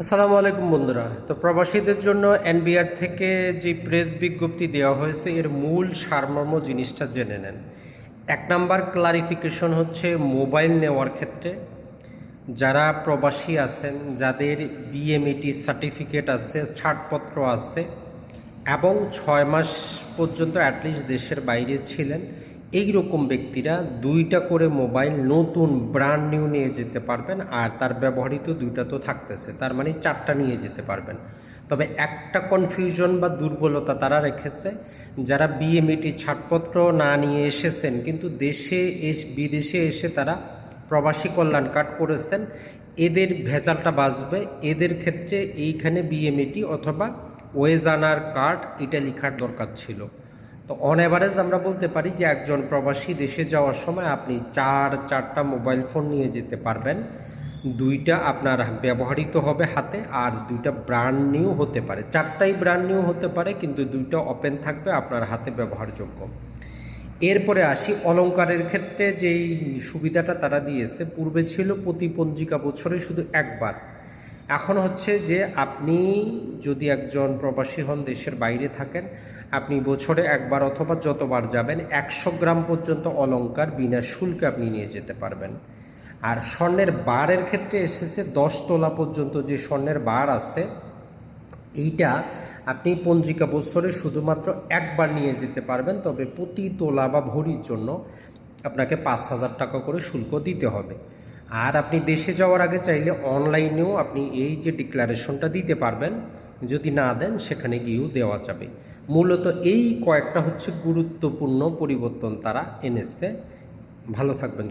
আসসালামু আলাইকুম বন্ধুরা। তো প্রবাসীদের জন্য এনবিআর থেকে যে প্রেস বিজ্ঞপ্তি দেওয়া হয়েছে এর মূল সারমর্ম জিনিসটা জেনে নেন। ১ নাম্বার ক্লারিফিকেশন হচ্ছে মোবাইল নেওয়ার ক্ষেত্রে যারা প্রবাসী আছেন, যাদের বিএমইটি সার্টিফিকেট আছে, ছাড়পত্র আছে এবং ৬ মাস পর্যন্ত অ্যাটলিস্ট দেশের বাইরে ছিলেন, এই রকম ব্যক্তিরা ২টা করে মোবাইল নতুন ব্র্যান্ড নিউ নিয়ে যেতে পারবেন। আর তার ব্যবহৃত ২টা তো থাকতেছে, তার মানে ৪টা নিয়ে যেতে পারবেন। তবে একটা কনফিউশন বা দুর্বলতা তারা রেখেছে, যারা বিএমইটি ছাড়পত্র না নিয়ে এসেছেন কিন্তু বিদেশে এসে তারা প্রবাসী কল্যাণ কার্ড করেছেন, এদের ভেজালটা বাঁচবে। এদের ক্ষেত্রে এইখানে বিএমইটি অথবা ওয়েজ আনার কার্ড এটা লেখার দরকার ছিল। তো অন অ্যাভারেজ আমরা বলতে পারি যে একজন প্রবাসী দেশে যাওয়ার সময় আপনি চারটা মোবাইল ফোন নিয়ে যেতে পারবেন। ২টা আপনার ব্যবহৃত হবে হাতে, আর ২টা ব্র্যান্ড নিউ হতে পারে। ৪টাই ব্র্যান্ড নিউ হতে পারে, কিন্তু ২টা ওপেন থাকবে আপনার হাতে ব্যবহারযোগ্য। এরপরে আসি অলংকারের ক্ষেত্রে যেই সুবিধাটা তারা দিয়েছে। পূর্বে ছিল প্রতি পঞ্জিকা বছরে শুধু একবার, এখন হচ্ছে যে আপনি যদি একজন প্রবাসী হন, দেশের বাইরে থাকেন, আপনি বছরে একবার অথবা যতবার যাবেন ১০০ গ্রাম পর্যন্ত অলংকার বিনা শুল্কে আপনি নিয়ে যেতে পারবেন। আর স্বর্ণের বারের ক্ষেত্রে এসেছে ১০ তোলা পর্যন্ত যে স্বর্ণের বার আছে, এইটা আপনি পঞ্জিকা বছরে শুধুমাত্র একবার নিয়ে যেতে পারবেন। তবে প্রতি তোলা বা ভরির জন্য আপনাকে ৫,০০০ টাকা করে শুল্ক দিতে হবে। আর আপনি দেশে যাওয়ার আগে চাইলে অনলাইনেও আপনি এই যে ডিক্লারেশনটা দিতে পারবেন, যদি না দেন সেখানে গিয়েও দেওয়া যাবে। মূলত এই কয়েকটা হচ্ছে গুরুত্বপূর্ণ পরিবর্তন তারা এনেছে। ভালো থাকবেন।